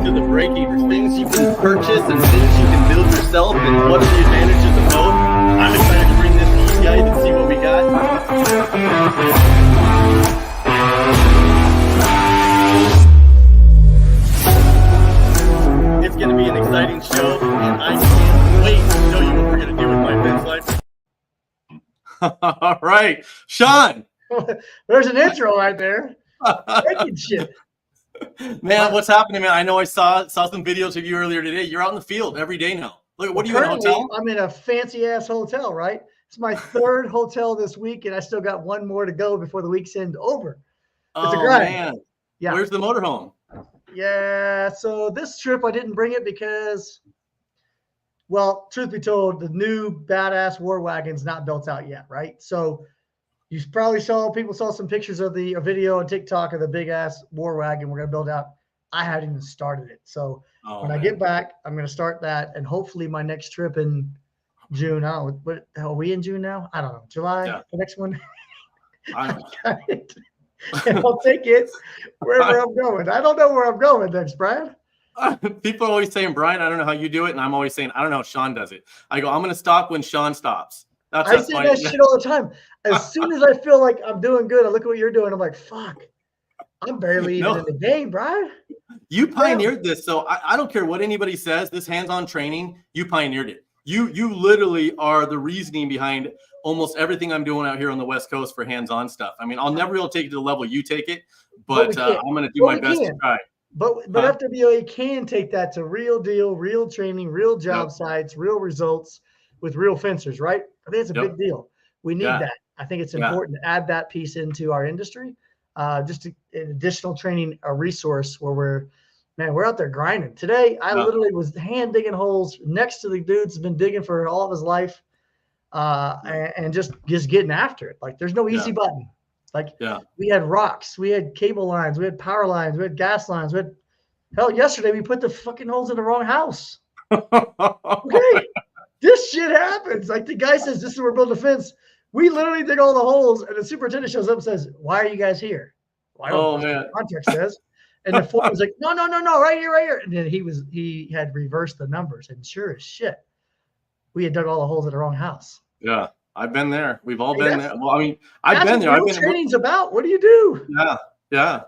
into the break-evens, things you can purchase and things you can build yourself, and what are the advantages of both. I'm excited to bring this to you guys and see what we got. It's going to be an exciting show, and I can't wait to show you what we're going to do with my fence lights. All right, Sean. There's an intro right there. Breaking shit. Man, what's happening, man? I know I saw some videos of you earlier today. You're out in the field every day now. Look, what are you in a hotel? I'm in a fancy ass hotel, right? It's my third hotel this week, and I still got one more to go before the week's end over. It's a grind. Man. Yeah. Where's the motorhome? Yeah, so this trip I didn't bring it because, well, truth be told, the new badass war wagon's not built out yet, right? So you probably people saw some pictures of a video on TikTok of the big ass war wagon we're gonna build out. I hadn't even started it. So when I get back, I'm gonna start that, and hopefully my next trip in June. I don't know, what are we in June now? I don't know. July, the next one. And I'll take it wherever I'm going. I don't know where I'm going next, Brian. People are always saying, Brian, I don't know how you do it. And I'm always saying, I don't know how Sean does it. I go, I'm going to stop when Sean stops. I say that shit all the time. As soon as I feel like I'm doing good, I look at what you're doing. I'm like, fuck, I'm barely even in the game, Brian. You pioneered this. So I don't care what anybody says. This hands-on training, you pioneered it. You literally are the reasoning behind almost everything I'm doing out here on the West Coast for hands-on stuff. I mean, I'll never be able to take it to the level you take it, but I'm going to do my best to try. But FWA can take that to real deal, real training, real job sites, real results with real fencers, right? I think it's a big deal. We need that. I think it's important to add that piece into our industry. Just an additional training, a resource where we're out there grinding. Today, I literally was hand digging holes next to the dude's been digging for all of his life, and just getting after it. Like there's no easy button. Like we had rocks, we had cable lines, we had power lines, we had gas lines. Hell, yesterday we put the fucking holes in the wrong house. Okay, this shit happens. Like the guy says, this is where we're building a fence. We literally dig all the holes, and the superintendent shows up and says, "Why are you guys here?" Well, the contract says. And the foreman's like, no, right here. And then he had reversed the numbers, and sure as shit, we had dug all the holes in the wrong house. Yeah, I've been there. We've all been there. Well, I mean, I've been there. What training's about? What do you do? Yeah.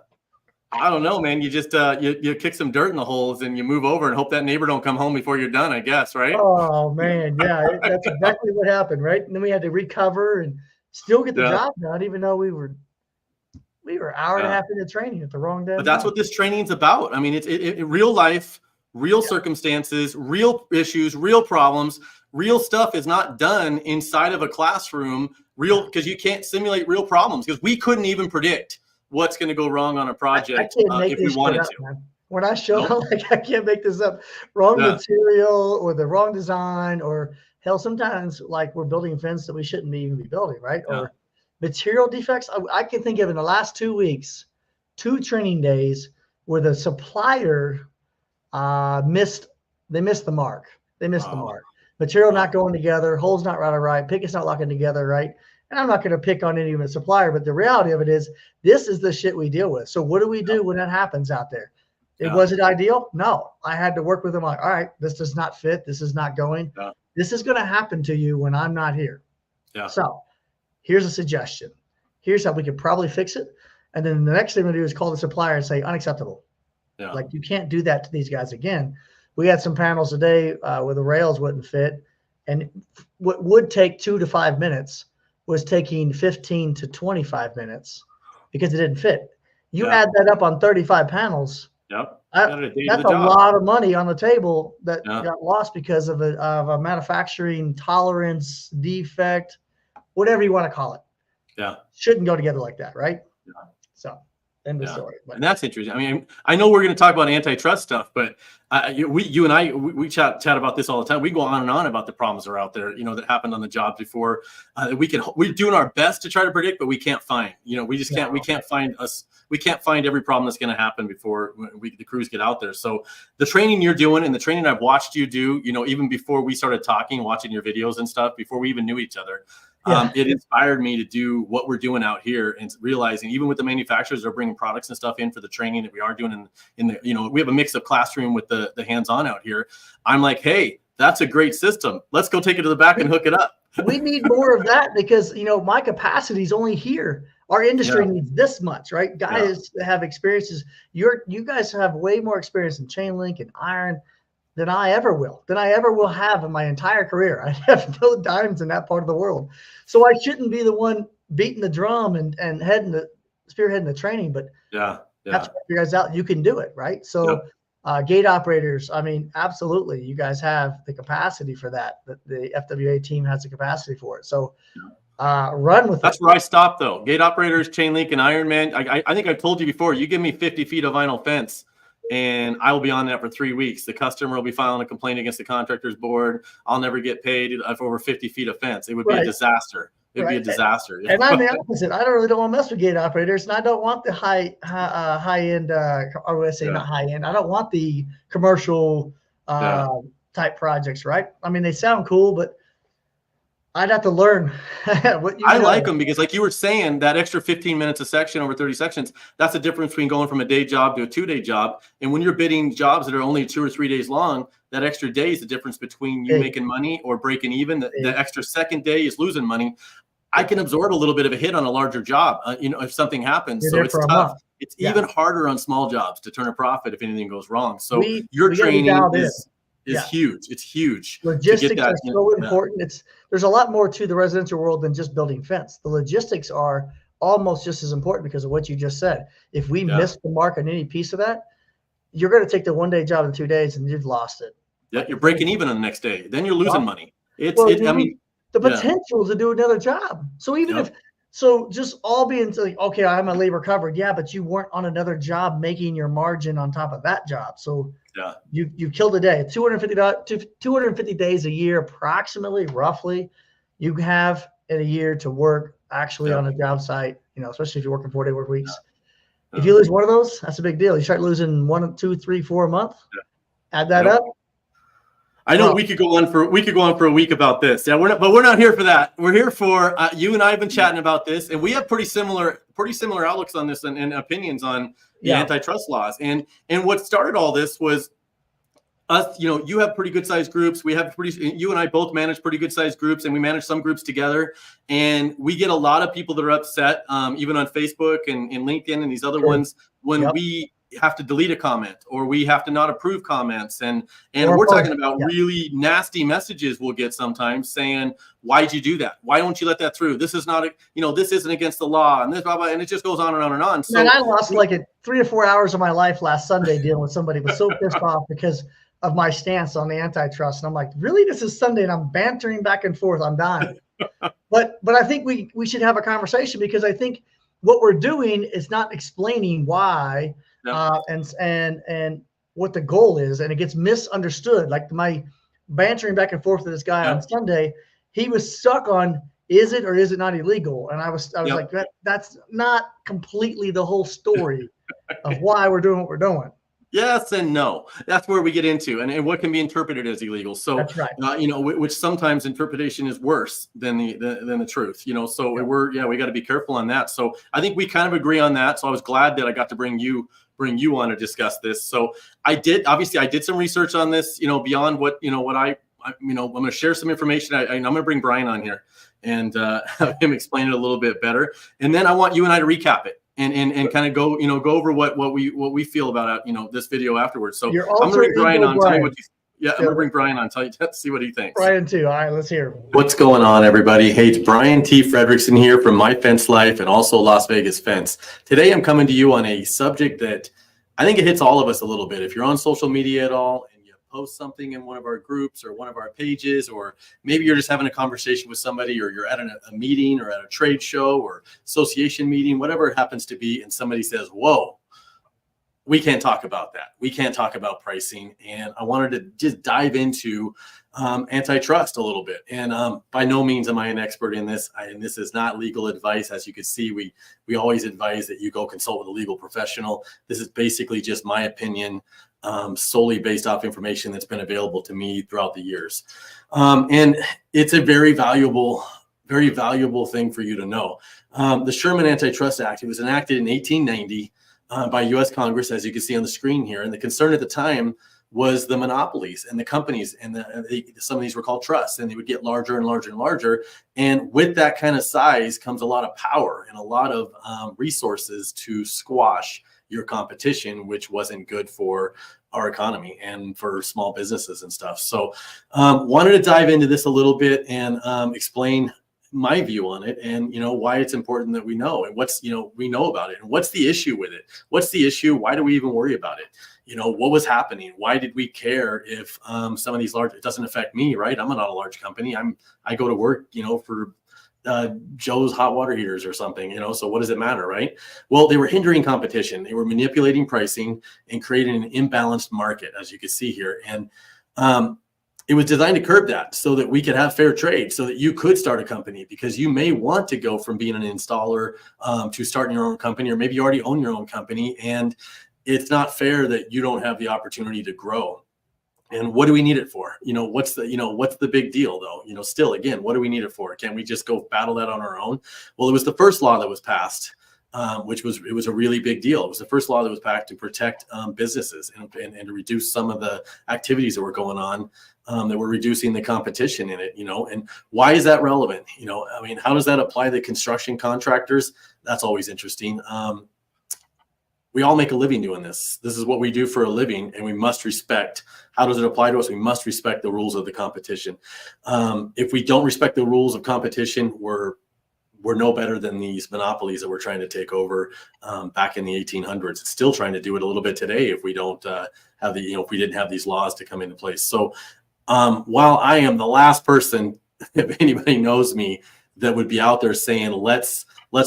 I don't know, man. You just you kick some dirt in the holes and you move over and hope that neighbor don't come home before you're done, I guess, right? Oh man, yeah, that's exactly what happened, right? And then we had to recover and still get the job done, even though we were an hour and a half into training at the wrong day. But that's what this training's about. I mean, it's real life, real circumstances, real issues, real problems. Real stuff is not done inside of a classroom, because you can't simulate real problems, because we couldn't even predict what's going to go wrong on a project if we wanted to. Man. When I show up, like I can't make this up. Wrong material or the wrong design, or hell, sometimes like we're building a fence that we shouldn't even be building, right? Or material defects. I can think of in the last 2 weeks, 2 training days where the supplier missed the mark. They missed the mark. Material not going together, holes not routed right, pickets not locking together right. And I'm not going to pick on any of the supplier, but the reality of it is this is the shit we deal with. So what do we do when that happens out there? Was it ideal? No. I had to work with them like, all right, this does not fit. This is not going. This is going to happen to you when I'm not here. So here's a suggestion. Here's how we could probably fix it. And then the next thing we're going to do is call the supplier and say, unacceptable. Like you can't do that to these guys again. We had some panels today where the rails wouldn't fit. And what would take 2 to 5 minutes was taking 15 to 25 minutes because it didn't fit. You add that up on 35 panels. That's a lot of money on the table that got lost because of a manufacturing tolerance defect, whatever you want to call it. Shouldn't go together like that, right? So end of story. But. And that's interesting. I mean, I know we're going to talk about antitrust stuff, but you and I chat about this all the time. We go on and on about the problems that are out there, that happened on the job before. We're doing our best to try to predict, but we can't find. We just can't. We can't find every problem that's going to happen before the crews get out there. So the training you're doing and the training I've watched you do, even before we started talking, watching your videos and stuff, before we even knew each other, It inspired me to do what we're doing out here, and realizing even with the manufacturers that are bringing products and stuff in for the training that we are doing in the, you know, we have a mix of classroom with the hands-on out here. I'm like, hey, that's a great system. Let's go take it to the back and hook it up. We need more of that because, you know, my capacity is only here. Our industry needs this much, right? Guys that have experiences. You guys have way more experience in chain link and iron than I ever will have in my entire career. I have no dimes in that part of the world. So I shouldn't be the one beating the drum and spearheading the training, but that's what you guys out. You can do it, right? So gate operators, I mean, absolutely. You guys have the capacity for that. The FWA team has the capacity for it. So run with That's where I stop though. Gate operators, chain link, and Ironman. I think I've told you before, you give me 50 feet of vinyl fence and I will be on that for 3 weeks. The customer will be filing a complaint against the contractor's board. I'll never get paid for over 50 feet of fence. It would be a disaster. It'd be a disaster. And I'm the opposite. I don't really don't want to mess with gate operators, and I don't want the high end. I would say not high end. I don't want the commercial type projects, right? I mean, they sound cool, but I'd have to learn what you I like them because, like you were saying, that extra 15 minutes a section over 30 sections, that's the difference between going from a day job to a 2-day job. And when you're bidding jobs that are only 2 or 3 days long, that extra day is the difference between you making money or breaking even. The extra second day is losing money. I can absorb a little bit of a hit on a larger job, you know, if something happens. So it's tough. It's even harder on small jobs to turn a profit if anything goes wrong. So your training is huge. It's huge. Logistics are so important. There's a lot more to the residential world than just building fence. The logistics are almost just as important because of what you just said. If we miss the mark on any piece of that, you're going to take the 1-day job in 2 days and you've lost it. Yeah, you're breaking even on the next day. Then you're losing money. I mean, the potential to do another job. So even so just all being like, okay, I have my labor covered. Yeah, but you weren't on another job making your margin on top of that job. So you killed a day. 250 days a year, approximately, roughly, you have in a year to work actually on a job site, you know, especially if you're working 4-day work weeks. If you lose one of those, that's a big deal. You start losing 1, 2, 3, 4 a month. Add that up. I know we could go on for a week about this. Yeah, we're not here for that. We're here for you and I have been chatting about this, and we have pretty similar outlooks on this and opinions on the antitrust laws. And what started all this was us. You know, you have pretty good sized groups. You and I both manage pretty good sized groups, and we manage some groups together. And we get a lot of people that are upset, even on Facebook and LinkedIn and these other ones when we have to delete a comment or we have to not approve comments, and we're talking about really nasty messages we'll get sometimes saying, why'd you do that? Why don't you let that through? This is not this isn't against the law, and this blah, blah, and it just goes on and on and on. So I lost like 3 or 4 hours of my life last Sunday dealing with somebody who was so pissed off because of my stance on the antitrust. And I'm like, really, this is Sunday and I'm bantering back and forth. I'm dying. But I think we should have a conversation, because I think what we're doing is not explaining why and what the goal is, and it gets misunderstood. Like my bantering back and forth with this guy on Sunday, he was stuck on, is it or is it not illegal? And I was like, that's not completely the whole story of why we're doing what we're doing. Yes and no. That's where we get into, and what can be interpreted as illegal. So that's right. Which sometimes interpretation is worse than the truth. You know, so we got to be careful on that. So I think we kind of agree on that. So I was glad that I got to bring you on to discuss this. So I did some research on this. You know, beyond what I'm going to share some information. I'm going to bring Brian on here and have him explain it a little bit better. And then I want you and I to recap it. And kind of go over what we feel about this video afterwards. So I'm going to bring Brian on. Tell me what I'm going to bring Brian on. See what he thinks. Brian too. All right, let's hear. What's going on, everybody? Hey, it's Brian T. Fredrickson here from My Fence Life and also Las Vegas Fence. Today, I'm coming to you on a subject that I think it hits all of us a little bit. If you're on social media at all and you post something in one of our groups or one of our pages, or maybe you're just having a conversation with somebody, or you're at a meeting or at a trade show or association meeting, whatever it happens to be, and somebody says, whoa, we can't talk about that. We can't talk about pricing. And I wanted to just dive into antitrust a little bit. And by no means am I an expert in this. And this is not legal advice. As you can see, we always advise that you go consult with a legal professional. This is basically just my opinion, solely based off information that's been available to me throughout the years. And it's a very valuable very valuable thing for you to know. The Sherman Antitrust Act, it was enacted in 1890 by U.S. Congress, as you can see on the screen here. And the concern at the time was the monopolies and the companies, and some of these were called trusts, and they would get larger and larger and larger. And with that kind of size comes a lot of power and a lot of resources to squash your competition, which wasn't good for our economy and for small businesses and stuff. So wanted to dive into this a little bit and explain my view on it, and why it's important that we know, and what's we know about it, and what's the issue with it. What's the issue? Why do we even worry about it? What was happening? Why did we care if some of these large, it doesn't affect me, right? I'm not a large company. I go to work, for Joe's hot water heaters or something, so what does it matter, right? Well, they were hindering competition. They were manipulating pricing and creating an imbalanced market, as you can see here. And it was designed to curb that so that we could have fair trade, so that you could start a company, because you may want to go from being an installer to starting your own company, or maybe you already own your own company, and it's not fair that you don't have the opportunity to grow. And what do we need it for? What's the big deal though? Still, again, what do we need it for? Can't we just go battle that on our own? Well, it was the first law that was passed, which was a really big deal. It was the first law that was passed to protect businesses and to reduce some of the activities that were going on that were reducing the competition in it. And why is that relevant? How does that apply to construction contractors? That's always interesting. We all make a living doing this. This is what we do for a living, and we must respect. How does it apply to us? We must respect the rules of the competition. If we don't respect the rules of competition, we're no better than these monopolies that we're trying to take over back in the 1800s. It's still trying to do it a little bit today if we don't have if we didn't have these laws to come into place. So while I am the last person, if anybody knows me, that would be out there saying, let's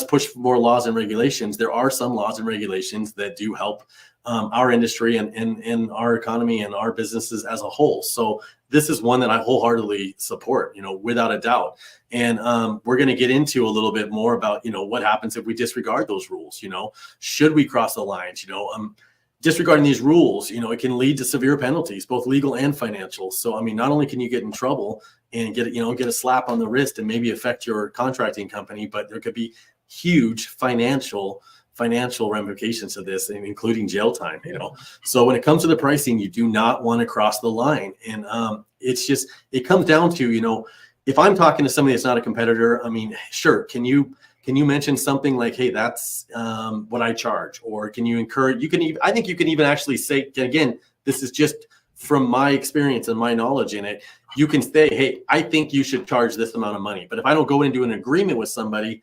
push for more laws and regulations, there are some laws and regulations that do help our industry and our economy and our businesses as a whole. So this is one that I wholeheartedly support, without a doubt. And we're going to get into a little bit more about, what happens if we disregard those rules. Should we cross the lines? Disregarding these rules, it can lead to severe penalties, both legal and financial. So, not only can you get in trouble and get a slap on the wrist and maybe affect your contracting company, but there could be huge financial ramifications to this, including jail time. So when it comes to the pricing, you do not want to cross the line. And it comes down to, if I'm talking to somebody that's not a competitor, sure, can you mention something like, hey, that's what I charge? Or can you encourage, I think you can even actually say, again, this is just from my experience and my knowledge in it, you can say, hey, I think you should charge this amount of money. But if I don't go into an agreement with somebody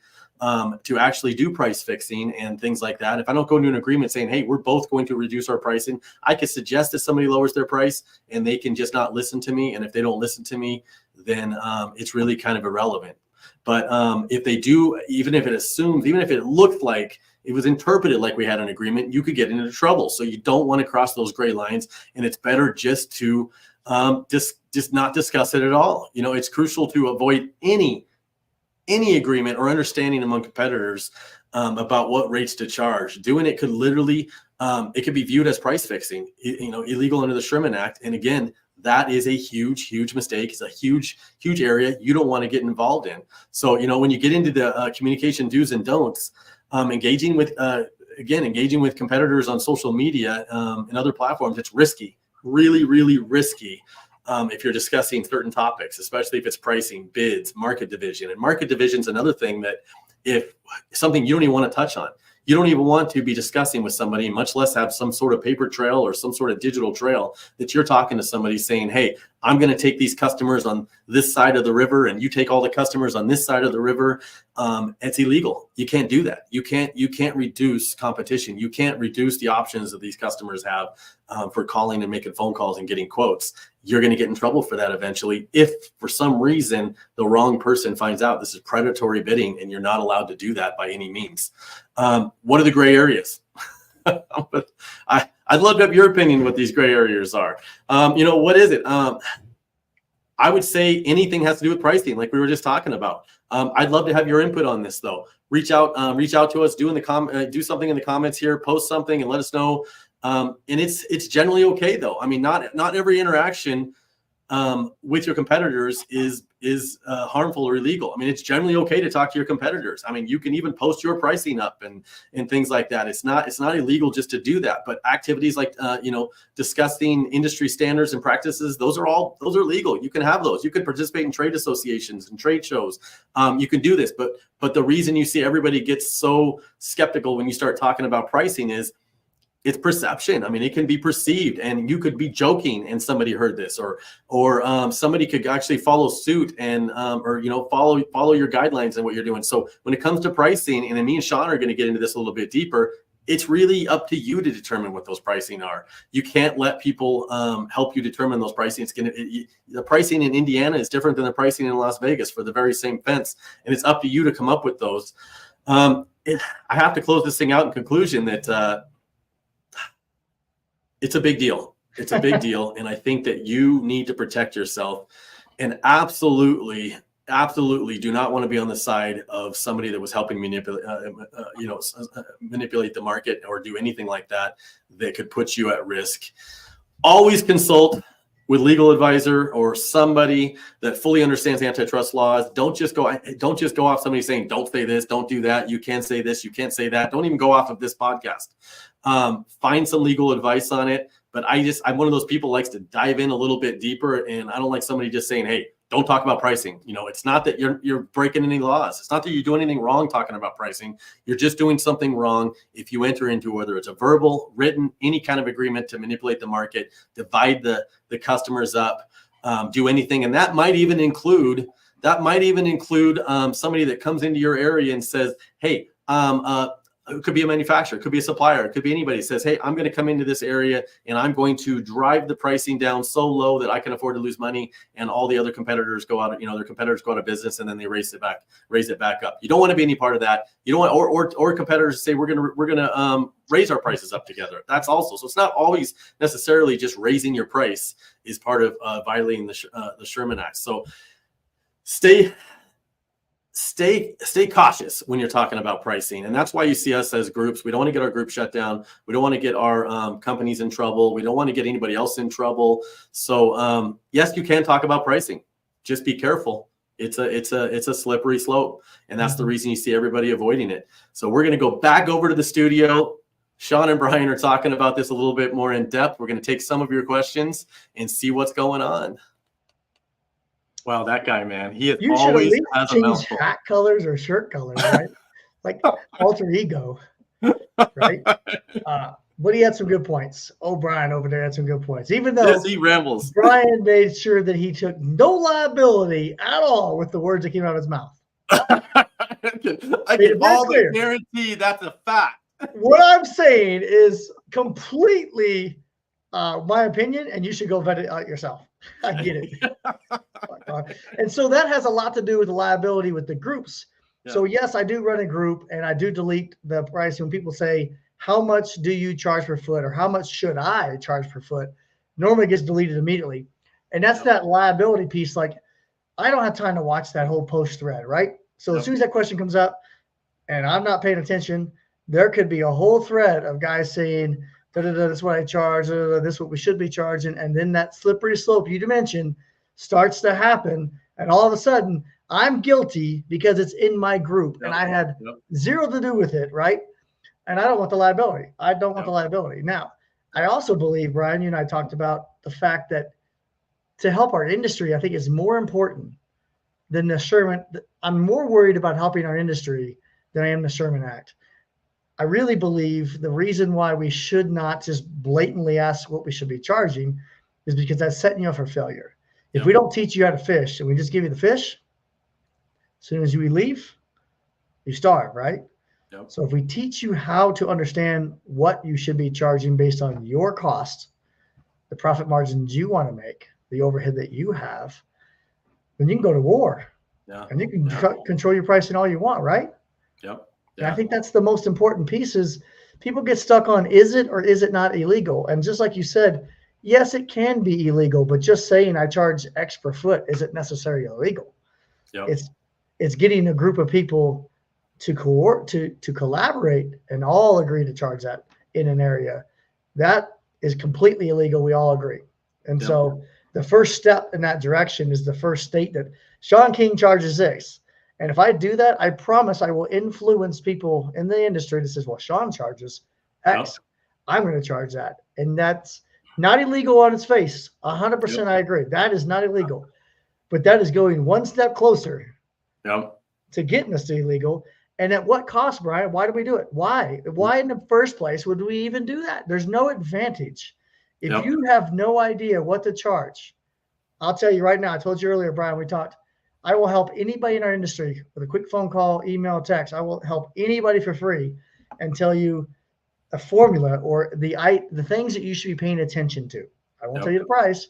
to actually do price fixing and things like that, if I don't go into an agreement saying, hey, we're both going to reduce our pricing, I could suggest that somebody lowers their price and they can just not listen to me. And if they don't listen to me, then it's really kind of irrelevant. But if they do, even if it looked like it was interpreted like we had an agreement, you could get into trouble. So you don't want to cross those gray lines, and it's better just to just not discuss it at all. It's crucial to avoid any agreement or understanding among competitors about what rates to charge. Doing it could literally, it could be viewed as price fixing, illegal under the Sherman Act. And again, that is a huge mistake. It's a huge area you don't want to get involved in. So, when you get into the communication do's and don'ts, engaging with competitors on social media and other platforms, it's risky, really risky. If you're discussing certain topics, especially if it's pricing, bids, market division. And market division is another thing that if something you don't even want to touch on, you don't even want to be discussing with somebody, much less have some sort of paper trail or some sort of digital trail that you're talking to somebody saying, hey, I'm going to take these customers on this side of the river and you take all the customers on this side of the river. It's illegal. You can't do that. You can't reduce competition. You can't reduce the options that these customers have for calling and making phone calls and getting quotes. You're going to get in trouble for that eventually if for some reason the wrong person finds out this is predatory bidding, and you're not allowed to do that by any means. What are the gray areas? I'd love to have your opinion what these gray areas are. What is it? I would say anything has to do with pricing, like we were just talking about. I'd love to have your input on this, though. Reach out to us. Do something in the comments here. Post something and let us know. And it's generally okay, though. Not every interaction with your competitors is harmful or illegal. I mean, it's generally okay to talk to your competitors. I mean, you can even post your pricing up and things like that. It's not illegal just to do that. But activities like discussing industry standards and practices, those are legal. You can have those. You can participate in trade associations and trade shows. You can do this. But the reason you see everybody gets so skeptical when you start talking about pricing is it's perception. I mean, it can be perceived, and you could be joking and somebody heard this, or somebody could actually follow suit and follow your guidelines and what you're doing. So when it comes to pricing, and me and Sean are going to get into this a little bit deeper, it's really up to you to determine what those pricing are. You can't let people help you determine those pricing. The pricing in Indiana is different than the pricing in Las Vegas for the very same fence, and it's up to you to come up with those. I have to close this thing out in conclusion that it's a big deal. It's a big deal. And I think that you need to protect yourself, and absolutely do not want to be on the side of somebody that was helping manipulate the market or do anything like that could put you at risk. Always consult with legal advisor or somebody that fully understands antitrust laws. Don't just go off somebody saying, don't say this, don't do that. You can't say this, you can't say that. Don't even go off of this podcast. Find some legal advice on it. But I'm one of those people likes to dive in a little bit deeper, and I don't like somebody just saying, hey, don't talk about pricing. It's not that you're breaking any laws. It's not that you're doing anything wrong talking about pricing. You're just doing something wrong if you enter into, whether it's a verbal, written, any kind of agreement to manipulate the market, divide the customers up, do anything. And that might even include somebody that comes into your area and says, hey, it could be a manufacturer, it could be a supplier, it could be anybody that says, hey, I'm going to come into this area and I'm going to drive the pricing down so low that I can afford to lose money, and all the other competitors go out, their competitors go out of business, and then they raise it back up. You don't want to be any part of that. You don't want, or competitors say we're going to raise our prices up together. That's also, so it's not always necessarily just raising your price is part of violating the Sherman Act. So stay cautious when you're talking about pricing. And that's why you see us as groups. We don't want to get our group shut down. We don't want to get our companies in trouble. We don't want to get anybody else in trouble. So yes, you can talk about pricing. Just be careful. It's a slippery slope. And that's the reason you see everybody avoiding it. So we're going to go back over to the studio. Sean and Brian are talking about this a little bit more in depth. We're going to take some of your questions and see what's going on. Wow, that guy, man. He always has a mouthful. Hat colors or shirt colors, right? Like alter ego, right? But he had some good points. Oh, Brian over there had some good points. Even though yes, he rambles. Brian made sure that he took no liability at all with the words that came out of his mouth. I can always guarantee that's a fact. What I'm saying is completely my opinion, and you should go vet it out yourself. I get it. And so that has a lot to do with the liability with the groups. Yeah. So yes, I do run a group, and I do delete the price when people say, how much do you charge per foot, or how much should I charge per foot? Normally it gets deleted immediately. And that's that liability piece. Like, I don't have time to watch that whole post thread, right? So as soon as that question comes up and I'm not paying attention, there could be a whole thread of guys saying, this is what I charge, this is what we should be charging. And then that slippery slope you mentioned starts to happen. And all of a sudden, I'm guilty because it's in my group and I had zero to do with it, right? And I don't want the liability. I don't want the liability. Now, I also believe, Brian, you and I talked about the fact that to help our industry, I think is more important than the Sherman. I'm more worried about helping our industry than I am the Sherman Act. I really believe the reason why we should not just blatantly ask what we should be charging is because that's setting you up for failure. If we don't teach you how to fish and we just give you the fish, as soon as you leave, you starve, right? Yep. So if we teach you how to understand what you should be charging based on your costs, the profit margins you want to make, the overhead that you have, then you can go to war. Yeah. And you can control your pricing all you want, right? Yep. Yeah. And I think that's the most important piece is people get stuck on, is it or is it not illegal? And just like you said, yes, it can be illegal, but just saying I charge X per foot isn't necessarily illegal. Yep. It's getting a group of people to collaborate and all agree to charge that in an area. That is completely illegal. We all agree. And so the first step in that direction is the first state that Sean King charges this. And if I do that, I promise I will influence people in the industry that says, well, Sean charges X. I'm going to charge that. And that's not illegal on its face. 100% I agree. That is not illegal. But that is going one step closer to getting us to illegal. And at what cost, Brian? Why do we do it? Why? Why in the first place would we even do that? There's no advantage. If you have no idea what to charge, I'll tell you right now, I told you earlier, Brian, we talked, I will help anybody in our industry with a quick phone call, email, text. I will help anybody for free and tell you a formula or the things that you should be paying attention to. I won't tell you the price,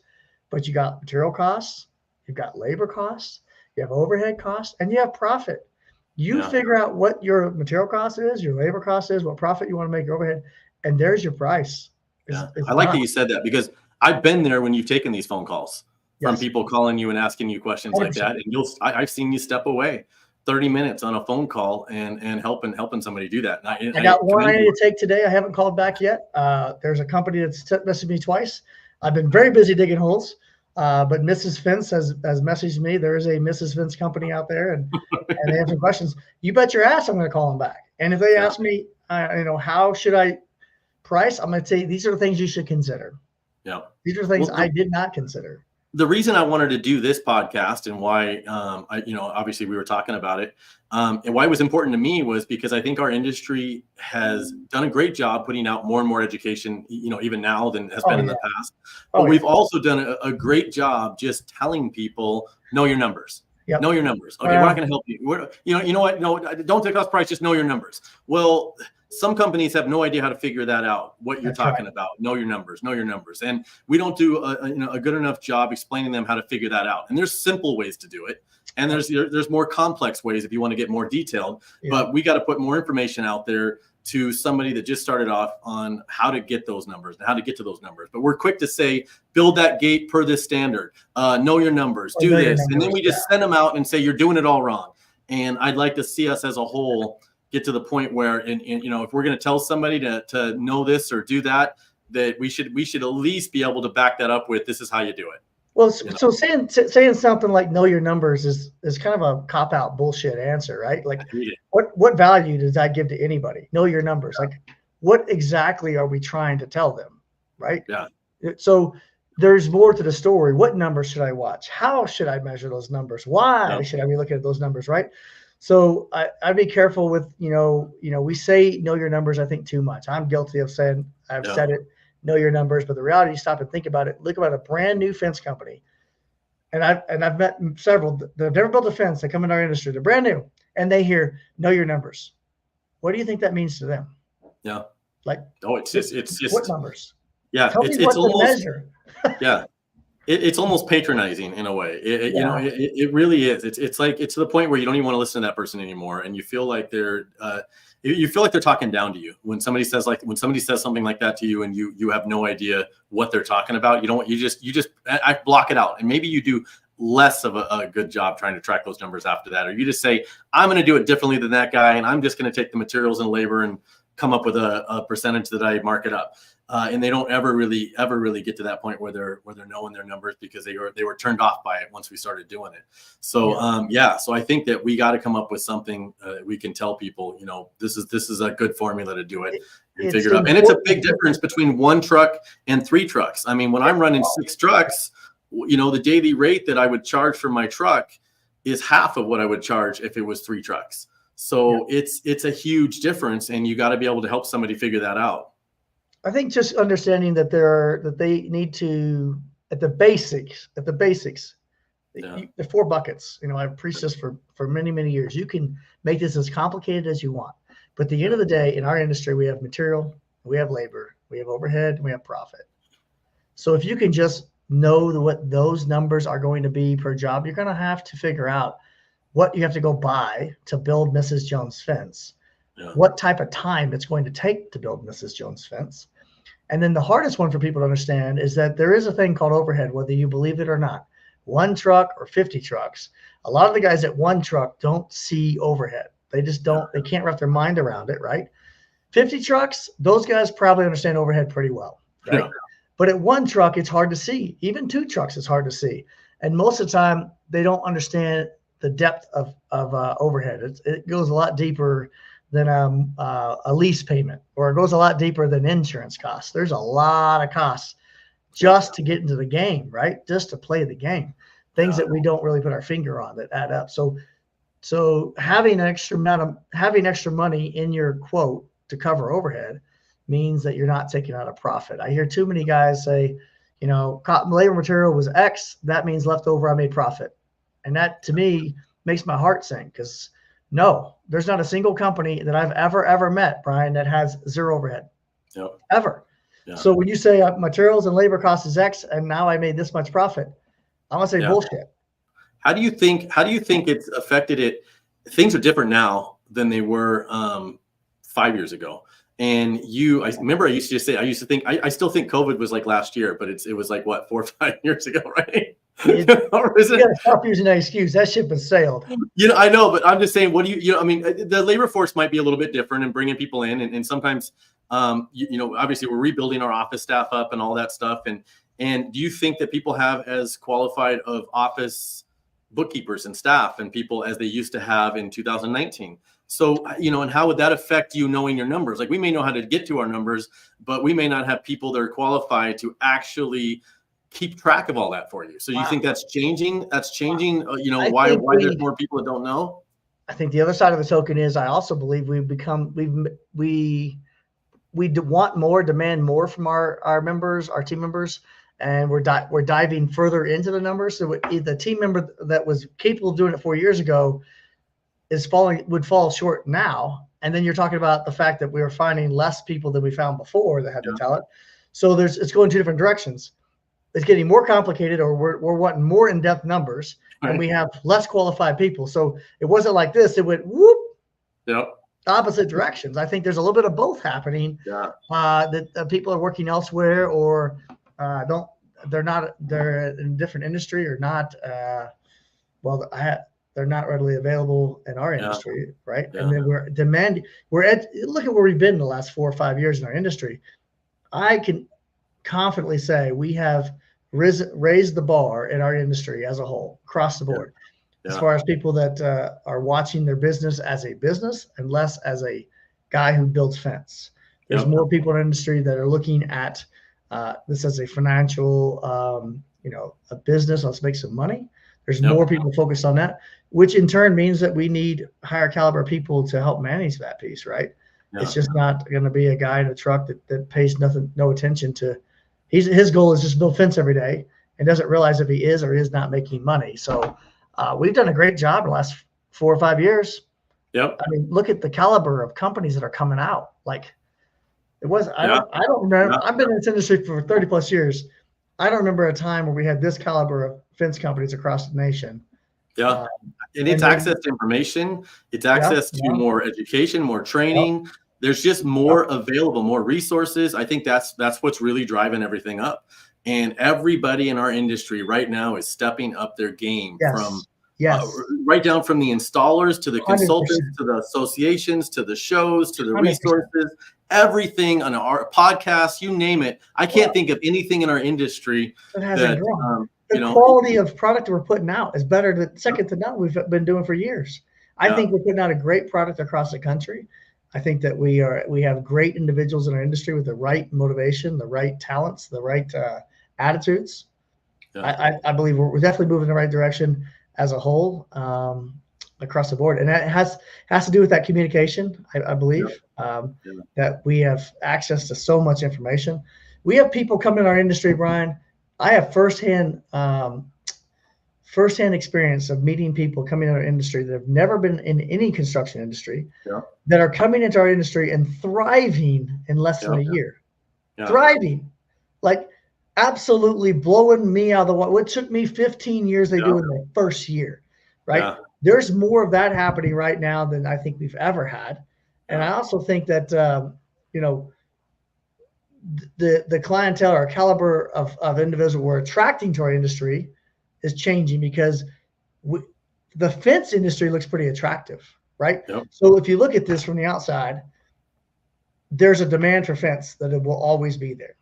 but you got material costs, you've got labor costs, you have overhead costs, and you have profit. You figure out what your material cost is, your labor cost is, what profit you want to make, your overhead, and there's your price. I like that you said that, because I've been there when you've taken these phone calls from people calling you and asking you questions 100%. Like that. And I've seen you step away 30 minutes on a phone call and helping somebody do that. And I got one I need to take today. I haven't called back yet. There's a company that's messaged me twice. I've been very busy digging holes. But Mrs. Fence has messaged me. There is a Mrs. Fence company out there, and they have some questions. You bet your ass I'm going to call them back. And if they ask me, how should I price? I'm going to say these are the things you should consider. Yeah, these are things I did not consider. The reason I wanted to do this podcast and why, obviously we were talking about it, and why it was important to me was because I think our industry has done a great job putting out more and more education, even now than has been in the past. But we've also done a great job just telling people, know your numbers. Yep. Know your numbers. Okay, we're not going to help you. You know what? No, don't take us price. Just know your numbers. Well, some companies have no idea how to figure that out. What you're talking about. Know your numbers. Know your numbers. And we don't do a good enough job explaining them how to figure that out. And there's simple ways to do it, and there's more complex ways if you want to get more detailed. Yeah. But we got to put more information out there to somebody that just started off on how to get those numbers and how to get to those numbers. But we're quick to say, build that gate per this standard, know your numbers, do this. And then we just send them out and say, you're doing it all wrong. And I'd like to see us as a whole get to the point where, if we're going to tell somebody to know this or do that, that we should at least be able to back that up with, this is how you do it. Well, so saying something like know your numbers is kind of a cop-out bullshit answer, right? Like what value does that give to anybody? Know your numbers. Like what exactly are we trying to tell them, right? Yeah. So there's more to the story. What numbers should I watch? How should I measure those numbers? Why should I be looking at those numbers, right? So I'd be careful with, we say know your numbers, I think too much. I'm guilty of saying, I've said it, know your numbers, but the reality, you stop and think about it. Look about a brand new fence company. And I've met several that have never built a fence. They come in our industry, they're brand new, and they hear know your numbers. What do you think that means to them? Yeah. Like, it's just what numbers? Yeah. Tell me what to measure. Yeah. It's almost patronizing in a way. It really is. It's like, it's to the point where you don't even want to listen to that person anymore. And you feel like they're talking down to you when somebody says something like that to you, and you have no idea what they're talking about. I block it out. And maybe you do less of a good job trying to track those numbers after that. Or you just say, I'm going to do it differently than that guy. And I'm just going to take the materials and labor and come up with a percentage that I mark it up. And they don't ever really get to that point where they're knowing their numbers, because they were turned off by it once we started doing it. So so I think that we got to come up with something we can tell people, this is a good formula to do it and figure it out. And it's a big difference between 1 truck and 3 trucks. I mean, when I'm running 6 trucks, the daily rate that I would charge for my truck is half of what I would charge if it was 3 trucks. So it's a huge difference, and you got to be able to help somebody figure that out. I think just understanding that they need to, at the basics, the 4 buckets. I've preached this for many, many years. You can make this as complicated as you want, but at the end of the day, in our industry, we have material, we have labor, we have overhead, and we have profit. So if you can just know what those numbers are going to be per job, you're going to have to figure out what you have to go buy to build Mrs. Jones' fence, what type of time it's going to take to build Mrs. Jones' fence. And then the hardest one for people to understand is that there is a thing called overhead, whether you believe it or not. 1 truck or 50 trucks. A lot of the guys at 1 truck don't see overhead. They just don't, they can't wrap their mind around it, right? 50 trucks, those guys probably understand overhead pretty well, right? Yeah. But at 1 truck, it's hard to see. Even 2 trucks, it's hard to see. And most of the time, they don't understand the depth of overhead. It goes a lot deeper than a lease payment, or it goes a lot deeper than insurance costs. There's a lot of costs just to get into the game, right? Just to play the game. Things that we don't really put our finger on that add up. So having extra money in your quote to cover overhead means that you're not taking out a profit. I hear too many guys say, cotton labor material was X. That means leftover, I made profit. And that to me makes my heart sink, because no, there's not a single company that I've ever met, Brian, that has zero overhead. Yep. Ever. Yeah. So when you say materials and labor cost is X and now I made this much profit, I'm gonna say bullshit. How do you think it's affected it? Things are different now than they were 5 years ago. And I remember I used to think I still think COVID was like last year, but it was like what, 4 or 5 years ago, right? You gotta stop using that excuse. That ship has sailed. I know, but I'm just saying, the labor force might be a little bit different and bringing people in, and sometimes obviously we're rebuilding our office staff up and all that stuff. And do you think that people have as qualified of office bookkeepers and staff and people as they used to have in 2019? So, and how would that affect you knowing your numbers? Like, we may know how to get to our numbers, but we may not have people that are qualified to actually keep track of all that for you. So you think that's changing? That's changing, why there's more people that don't know? I think the other side of the token is, I also believe we demand more from our members, our team members, and we're diving further into the numbers. So the team member that was capable of doing it 4 years ago would fall short now. And then you're talking about the fact that we are finding less people than we found before that had the talent. So it's going two different directions. It's getting more complicated, or we're wanting more in-depth numbers, and we have less qualified people. So it wasn't like this. It went whoop. Yep. Opposite directions. I think there's a little bit of both happening. Yeah. That people are working elsewhere, or they're in a different industry, or not. They're not readily available in our industry, right? Yeah. And then look at where we've been in the last 4 or 5 years in our industry. I can confidently say we have raised the bar in our industry as a whole, across the board. As far as people that are watching their business as a business and less as a guy who builds fence. There's more people in the industry that are looking at this as a financial, a business. Let's make some money. There's more people focused on that, which in turn means that we need higher caliber people to help manage that piece, right? Yeah. It's just not going to be a guy in a truck that pays no attention to. His goal is just build fence every day and doesn't realize if he is or is not making money. So we've done a great job in the last 4 or 5 years. Yep. I mean, look at the caliber of companies that are coming out. Like, it was, I don't remember. I've been in this industry for 30 plus years. I don't remember a time where we had this caliber of fence companies across the nation. Yeah. And it's access to information. It's access to more education, more training. Yep. There's just more available, more resources. I think that's what's really driving everything up. And everybody in our industry right now is stepping up their game from right down from the installers to the consultants 100%. To the associations to the shows to the 100%. Resources, everything on our podcast, you name it. I can't think of anything in our industry that the quality of product we're putting out is better than second to none. We've been doing for years. I think we're putting out a great product across the country. I think that we have great individuals in our industry with the right motivation, the right talents, the right attitudes. Yeah. I believe we're definitely moving in the right direction as a whole across the board, and that has to do with that communication. I believe that we have access to so much information. We have people come in our industry, Brian. I have firsthand experience of meeting people coming in our industry that have never been in any construction industry, that are coming into our industry and thriving in less than a year. Thriving, like absolutely blowing me out of the water. What took me 15 years, they do in their first year, right? Yeah. There's more of that happening right now than I think we've ever had. And I also think that, the clientele or caliber of individuals we're attracting to our industry is changing, because the fence industry looks pretty attractive, right? Yep. So if you look at this from the outside, there's a demand for fence that it will always be there.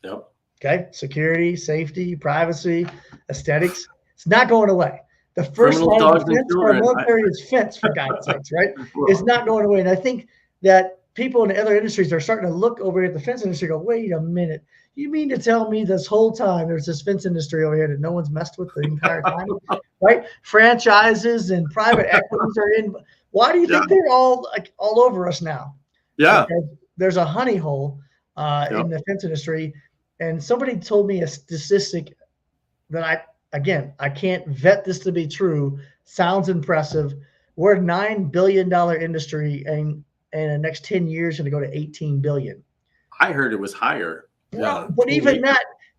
Yep. Okay. Security, safety, privacy, aesthetics. It's not going away. The first Criminals, line dogs, of and defense for our children. military is fence, for God's sakes, right? It's not going away. And I think that people in other industries are starting to look over at the fence industry and go, wait a minute. You mean to tell me this whole time there's this fence industry over here that no one's messed with the entire time, right? Franchises and private equities are in. Why do you think they're all over us now? Yeah. Because there's a honey hole in the fence industry. And somebody told me a statistic that I can't vet this to be true. Sounds impressive. We're a $9 billion industry, and in the next 10 years, going to go to 18 billion. I heard it was higher. Well, but even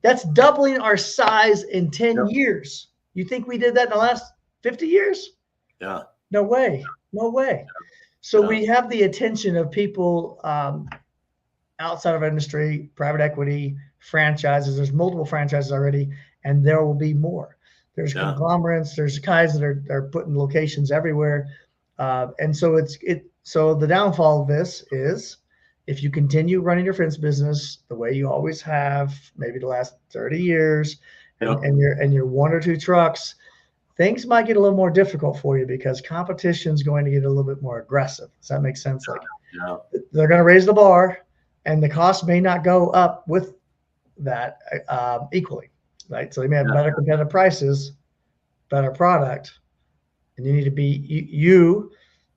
that's doubling our size in 10 years. You think we did that in the last 50 years? Yeah. No way. No way. So we have the attention of people outside of our industry, private equity, franchises. There's multiple franchises already, and there will be more. There's conglomerates. There's guys that are putting locations everywhere, and so so the downfall of this is, if you continue running your fence business the way you always have, maybe the last 30 years, and you're one or two trucks, things might get a little more difficult for you because competition is going to get a little bit more aggressive. Does that make sense? Like they're going to raise the bar, and the cost may not go up with that equally, right? So they may have better competitive prices, better product, and you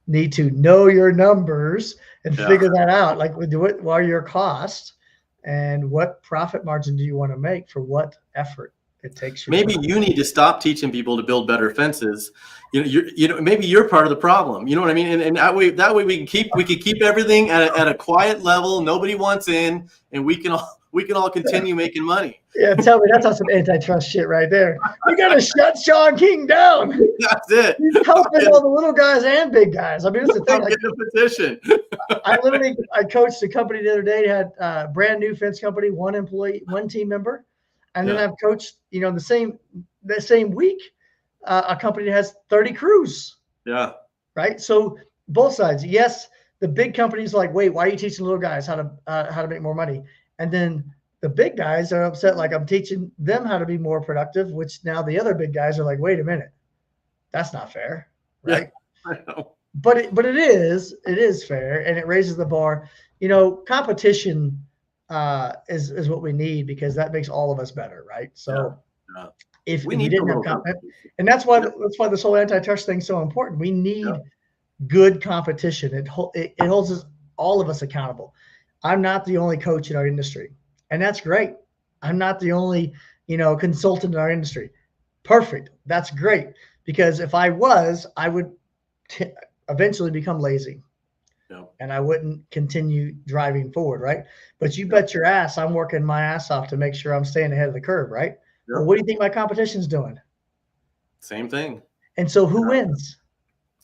need to know your numbers and figure that out. Like, what are your costs and what profit margin do you want to make for what effort it takes you? Maybe you need to stop teaching people to build better fences. Maybe you're part of the problem. You know what I mean? And that way we can keep everything at a quiet level. Nobody wants in, and we can all continue making money. Yeah, tell me, that's some antitrust shit right there. We got to shut Sean King down. That's it. He's helping all the little guys and big guys. I mean, it's the thing. Get a position. I coached a company the other day, had a brand new fence company, one employee, one team member. And then I've coached, the same week, a company that has 30 crews. Yeah. Right. So both sides. Yes, the big companies like, wait, why are you teaching little guys how to make more money? And then the big guys are upset, like I'm teaching them how to be more productive, which now the other big guys are like, wait a minute, that's not fair, right? Yeah, I know. But it is fair, and it raises the bar. Competition is what we need, because that makes all of us better, right? So if we didn't have competition, and that's why this whole antitrust thing is so important. We need good competition. It holds all of us accountable. I'm not the only coach in our industry, and that's great. I'm not the only, consultant in our industry. Perfect. That's great, because if I was, I would eventually become lazy, and I wouldn't continue driving forward, right? But you bet your ass I'm working my ass off to make sure I'm staying ahead of the curve, right? Well, what do you think my competition's doing? Same thing. And so who wins?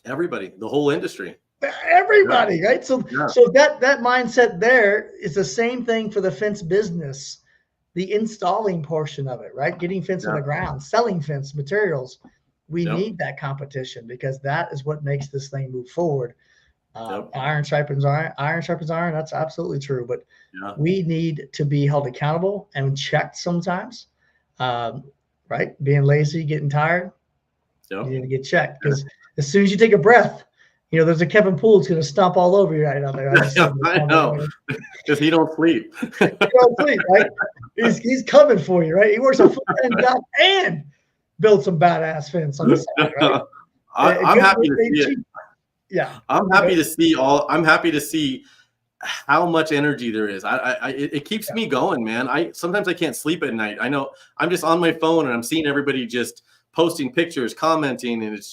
Everybody, the whole industry. Everybody, right? So that mindset there is the same thing for the fence business, the installing portion of it, right? Getting fence on the ground, selling fence materials. We need that competition, because that is what makes this thing move forward. Iron sharpens iron. That's absolutely true. But we need to be held accountable and checked sometimes, right? Being lazy, getting tired, you need to get checked, because as soon as you take a breath, there's a Kevin Poole that's going to stomp all over you right out there. I know, because he don't sleep. He don't sleep, right? He's coming for you, right? He works a full-time job and builds some badass fence on the side, right? I'm happy to see it. Yeah, I'm happy to see how much energy there is. It keeps me going, man. Sometimes I can't sleep at night. I know I'm just on my phone and I'm seeing everybody just posting pictures, commenting, and it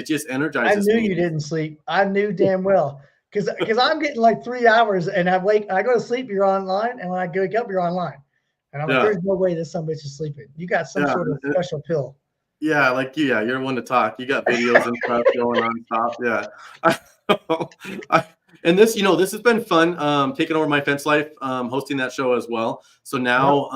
just energizes me. I knew you didn't sleep. I knew damn well, because I'm getting like 3 hours, and I go to sleep, you're online, and when I wake up, you're online, and I'm like, there's no way this son bitch is sleeping. You got some sort of special pill. Yeah, you're one to talk. You got videos and stuff going on top. Yeah. And this has been fun, taking over My Fence Life, hosting that show as well. So now,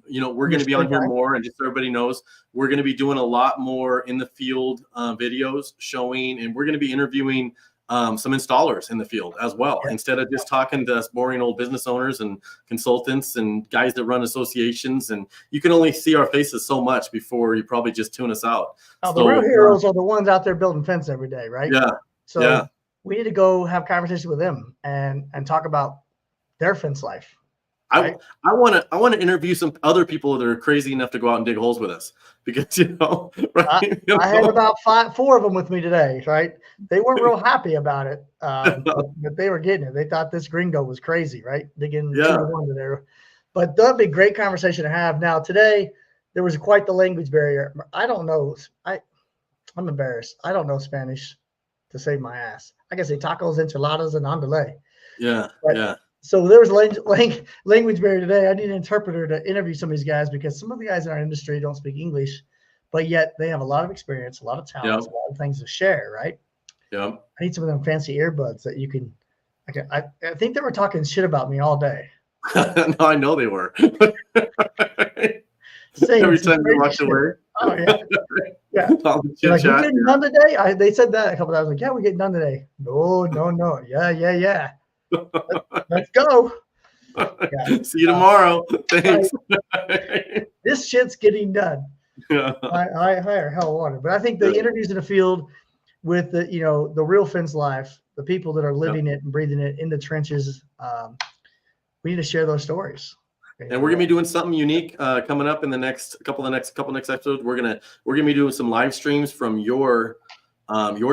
we're going to be on here more, and just so everybody knows, we're going to be doing a lot more in the field videos showing, and we're going to be interviewing some installers in the field as well, instead of just talking to us boring old business owners and consultants and guys that run associations. And you can only see our faces so much before you probably just tune us out. Oh, the real heroes are the ones out there building fence every day, right? Yeah. So we need to go have conversations with them and talk about their fence life. Right? I want to interview some other people that are crazy enough to go out and dig holes with us, because right? I had about 4 of them with me today. Right? They weren't real happy about it, but they were getting it. They thought this gringo was crazy, right? Digging 2 to 1 to there. But that'd be a great conversation to have. Now today there was quite the language barrier. I don't know. I'm embarrassed. I don't know Spanish to save my ass. I can say tacos, enchiladas, and andale. Yeah. So there was language barrier today. I need an interpreter to interview some of these guys, because some of the guys in our industry don't speak English, but yet they have a lot of experience, a lot of talent, a lot of things to share, right? Yeah. I need some of them fancy earbuds that you can. I think they were talking shit about me all day. No, I know they were. Every time you walked away. Oh yeah. Like, we getting done today? They said that a couple of times. Like, yeah, we're getting done today. No. Yeah. Let's go. See you tomorrow. Thanks. This shit's getting done. I hire hell water. But I think the interviews in the field with the real fence life, the people that are living it and breathing it in the trenches, we need to share those stories. And we're gonna be doing something unique coming up in the next couple episodes. We're gonna be doing some live streams from your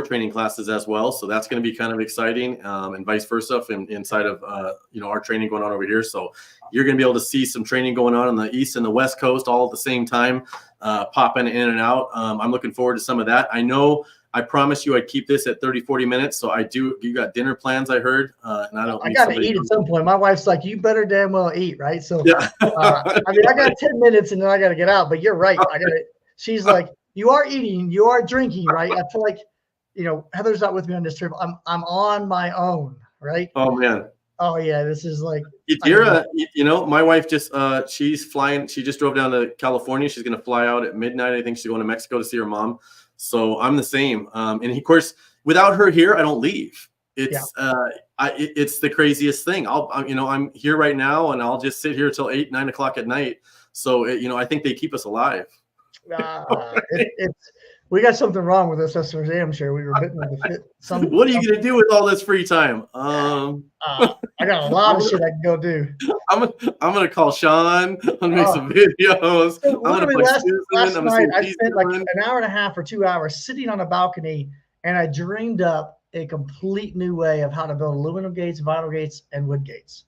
training classes as well. So that's going to be kind of exciting, and vice versa inside of, our training going on over here. So you're going to be able to see some training going on the East and the West Coast all at the same time, popping in and out. I'm looking forward to some of that. I know I promised you I'd keep this at 30, 40 minutes. So you got dinner plans, I heard. And I got to eat at some point. My wife's like, you better damn well eat. Right. So, I got 10 minutes and then I got to get out, but you're right. She's like, you are eating, you are drinking, right? I feel like, Heather's not with me on this trip. I'm on my own, right? Oh man. Oh yeah, this is like. My wife she's flying. She just drove down to California. She's gonna fly out at midnight. I think she's going to Mexico to see her mom. So I'm the same. And of course, without her here, I don't leave. It's it's the craziest thing. I'm here right now, and I'll just sit here till 8, 9 o'clock at night. So I think they keep us alive. We got something wrong with us, I'm sure. We were bitten with the fit. What are you going to do with all this free time? I got a lot of shit I can go do. I'm going to call Sean. I'm going to make some videos. Last night, I spent like an hour and a half or 2 hours sitting on a balcony, and I dreamed up a complete new way of how to build aluminum gates, vinyl gates, and wood gates.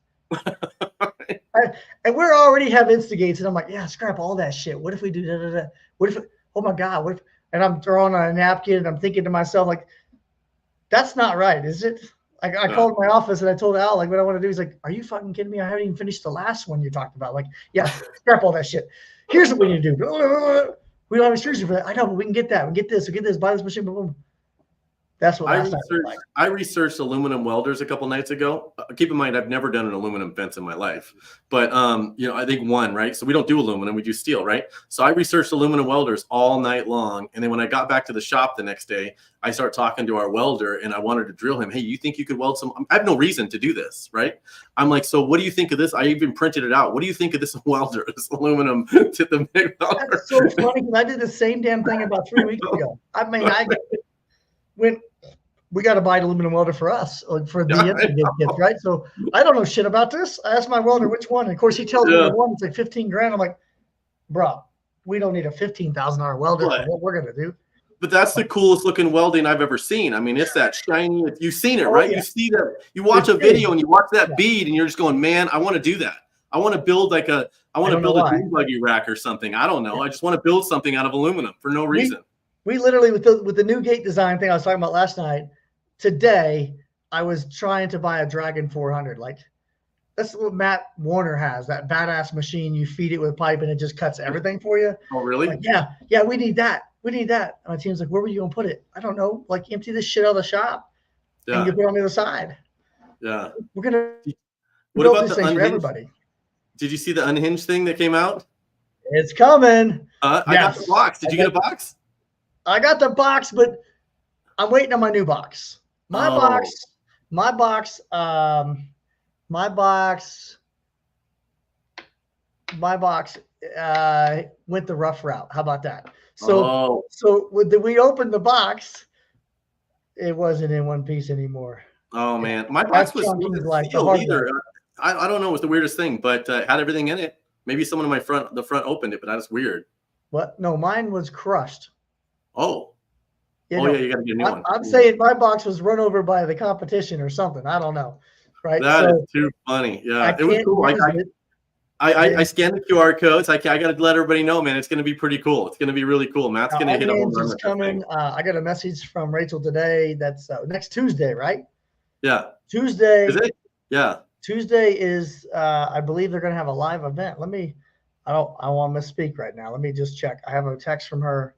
And we already have Instagates, and I'm like, yeah, scrap all that shit. What if we do da-da-da? What if, oh my God, what if, and I'm throwing on a napkin and I'm thinking to myself, like, that's not right, is it? I called my office and I told Al, like, what I want to do. He's like, are you fucking kidding me? I haven't even finished the last one you talked about. Like, yeah, scrap all that shit. Here's what we need to do. We don't have extrusion for that. I know, but we can get that. We get this, buy this machine, boom. That's what I researched aluminum welders a couple nights ago. Keep in mind, I've never done an aluminum fence in my life, but I think one, right? So we don't do aluminum, we do steel, right? So I researched aluminum welders all night long, and then when I got back to the shop the next day, I start talking to our welder, and I wanted to drill him. Hey, you think you could weld some? I have no reason to do this, right? I'm like, so what do you think of this? I even printed it out. What do you think of this welder, this aluminum to the MIG welder? That's so funny, because I did the same damn thing about 3 weeks ago. I mean, when we got to buy an aluminum welder for us, for the kits, right? So I don't know shit about this. I asked my welder which one, and of course he tells me the one. It's like 15 grand. I'm like, bro, we don't need a $15,000 welder for what we're gonna do. But that's the coolest looking welding I've ever seen. I mean, it's that shiny. You've seen it, right? Yeah. You see that. You watch a video and you watch that bead, and you're just going, man, I want to do that. I want to build a dune buggy rack or something. I don't know. I just want to build something out of aluminum for no reason. We literally, with the new gate design thing I was talking about last night, today I was trying to buy a Dragon 400. Like, that's what Matt Warner has, that badass machine. You feed it with pipe and it just cuts everything for you. Oh, really? Like, yeah, we need that. We need that. And my team's like, where were you going to put it? I don't know. Like, empty this shit out of the shop and you put it on the other side. Yeah. We're going to build this thing for everybody. Did you see the unhinged thing that came out? It's coming. I got the box. Did you get a box? I got the box, but I'm waiting on my new box. My box, my box, my box, my box went the rough route. How about that? So when we opened the box, it wasn't in one piece anymore. Oh man, my box wasn't like sealed either. I don't know. It was the weirdest thing, but had everything in it. Maybe someone in the front opened it, but that was weird. What? No, mine was crushed. Oh. Yeah, you got to get a new one. I'm saying my box was run over by the competition or something. I don't know. Right. That is too funny. Yeah, it was cool. I scanned the QR codes. I got to let everybody know, man. It's going to be pretty cool. It's going to be really cool. Matt's going to hit a home run with coming. I got a message from Rachel today. That's next Tuesday, right? Yeah. Tuesday. Is it? Yeah. Tuesday is. I believe they're going to have a live event. I want to misspeak right now. Let me just check. I have a text from her.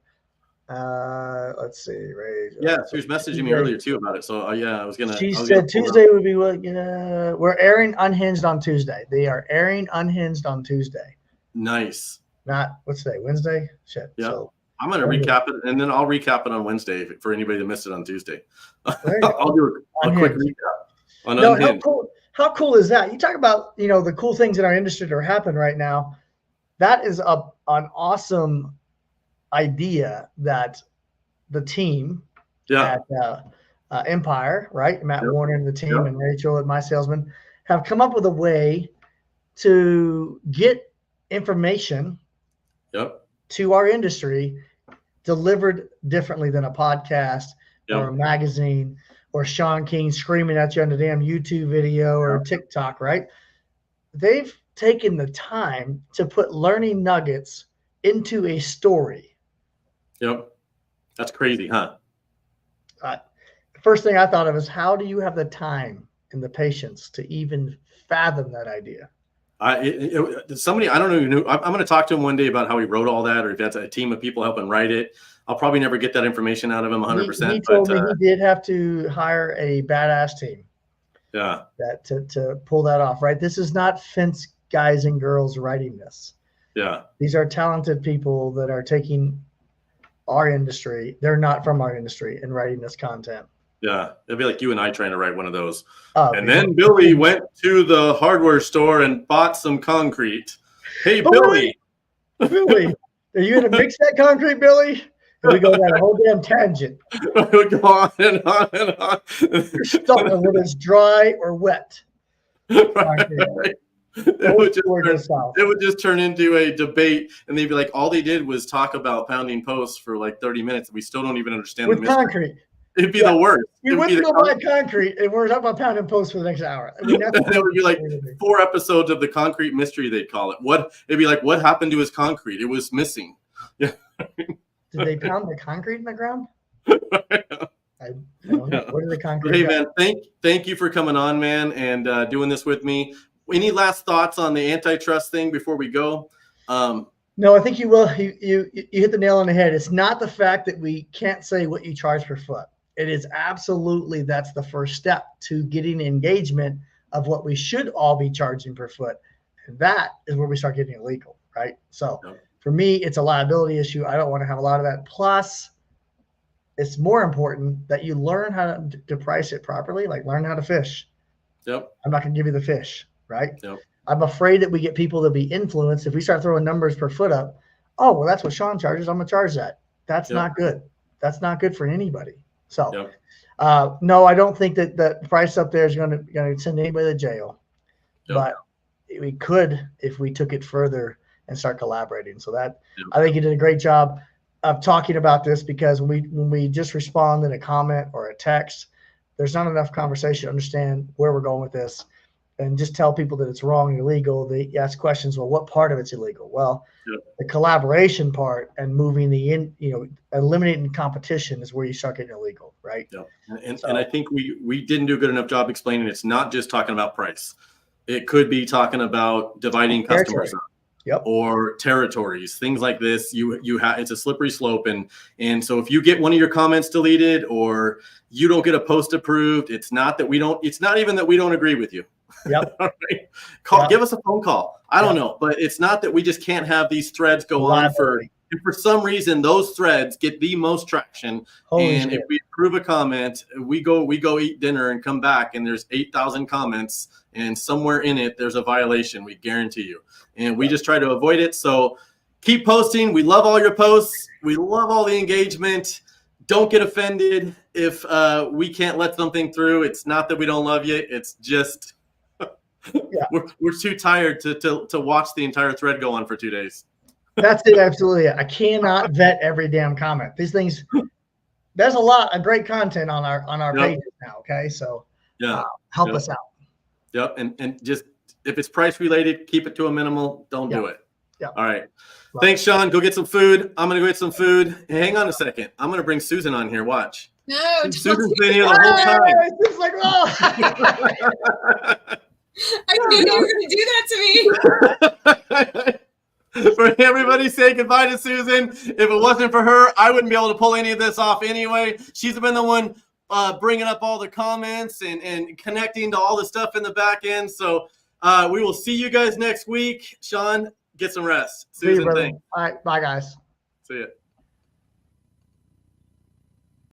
Let's see, Rachel. Yeah, she was messaging me earlier too about it. So yeah, I was gonna. She said Tuesday would be what? We're airing Unhinged on Tuesday. They are airing Unhinged on Tuesday. Nice. Not what's today? Wednesday. Shit. Yeah. So I'm gonna recap it, and then I'll recap it on Wednesday for anybody that missed it on Tuesday. I'll do a quick recap on Unhinged. How cool is that? You talk about the cool things in our industry that are happening right now. That is an awesome idea that the team at Empire, right? Matt Warner and the team and Rachel and my salesman have come up with a way to get information to our industry delivered differently than a podcast or a magazine or Sean King screaming at you on the damn YouTube video or TikTok, right? They've taken the time to put learning nuggets into a story. Yep. That's crazy, huh? The first thing I thought of is, how do you have the time and the patience to even fathom that idea? Somebody, I don't know. I'm going to talk to him one day about how he wrote all that, or if that's a team of people helping write it. I'll probably never get that information out of him 100%. He told me he did have to hire a badass team. Yeah. That to pull that off, right? This is not fence guys and girls writing this. Yeah. These are talented people that are taking our industry. They're not from our industry and writing this content. Yeah. It'd be like you and I trying to write one of those. And then Billy went to the hardware store and bought some concrete. Hey, Billy. Billy, are you going to mix that concrete, Billy? And we go down a whole damn tangent. We go on and on and on. Something whether it's dry or wet. Right. It would just turn into a debate, and they'd be like, all they did was talk about pounding posts for like 30 minutes, and we still don't even understand with concrete. It'd be the worst. We wouldn't go buy concrete, and we're talking about pounding posts for the next hour. I mean, it would be like 4 episodes of the concrete mystery, they'd call it. It'd be like, what happened to his concrete? It was missing. Yeah. Did they pound the concrete in the ground? I don't know. Where did the concrete Hey, man, thank you for coming on, man, and doing this with me. Any last thoughts on the antitrust thing before we go? No, I think you will. You hit the nail on the head. It's not the fact that we can't say what you charge per foot. It is absolutely, that's the first step to getting engagement of what we should all be charging per foot. And that is where we start getting illegal, right? So for me, it's a liability issue. I don't want to have a lot of that. Plus, it's more important that you learn how to price it properly, like learn how to fish. Yep. I'm not going to give you the fish, right? Yep. I'm afraid that we get people to be influenced. If we start throwing numbers per foot up, oh, well, that's what Sean charges. I'm going to charge that. That's not good. That's not good for anybody. So, no, I don't think that the price up there is going to send anybody to jail. But we could if we took it further and start collaborating. So that I think you did a great job of talking about this, because when we just respond in a comment or a text, there's not enough conversation to understand where we're going with this. And just tell people that it's wrong and illegal. They ask questions. Well, what part of it's illegal? Well, the collaboration part and moving eliminating competition is where you start getting illegal, right? Yeah. And I think we didn't do a good enough job explaining it's not just talking about price. It could be talking about dividing customers up, or territories, things like this. It's a slippery slope, and so if you get one of your comments deleted or you don't get a post approved, it's not even that we don't agree with you. Yep. All right. Give us a phone call. I don't know, but it's not that we just can't have these threads go on for And for some reason, those threads get the most traction. Holy and shit. if we approve a comment, we go eat dinner and come back, and there's 8,000 comments, and somewhere in it there's a violation. We guarantee you. And we just try to avoid it. So keep posting. We love all your posts. We love all the engagement. Don't get offended if we can't let something through. It's not that we don't love you. It's just we're too tired to watch the entire thread go on for 2 days. That's it. Absolutely. I cannot vet every damn comment. These things, there's a lot of great content on our pages now. Okay. So help us out. Yep. And just, if it's price related, keep it to a minimal. Don't do it. Yep. All right. Thanks, Sean. Go get some food. I'm going to go get some food. Hang on a second. I'm going to bring Susan on here. Watch. No, Susan's been here the whole time. It's like, oh. I knew you were going to do that to me. For everybody's sake, goodbye to Susan. If it wasn't for her, I wouldn't be able to pull any of this off anyway. She's been the one bringing up all the comments and connecting to all the stuff in the back end. So we will see you guys next week. Sean, get some rest. Susan, thanks. All right. Bye, guys. See ya.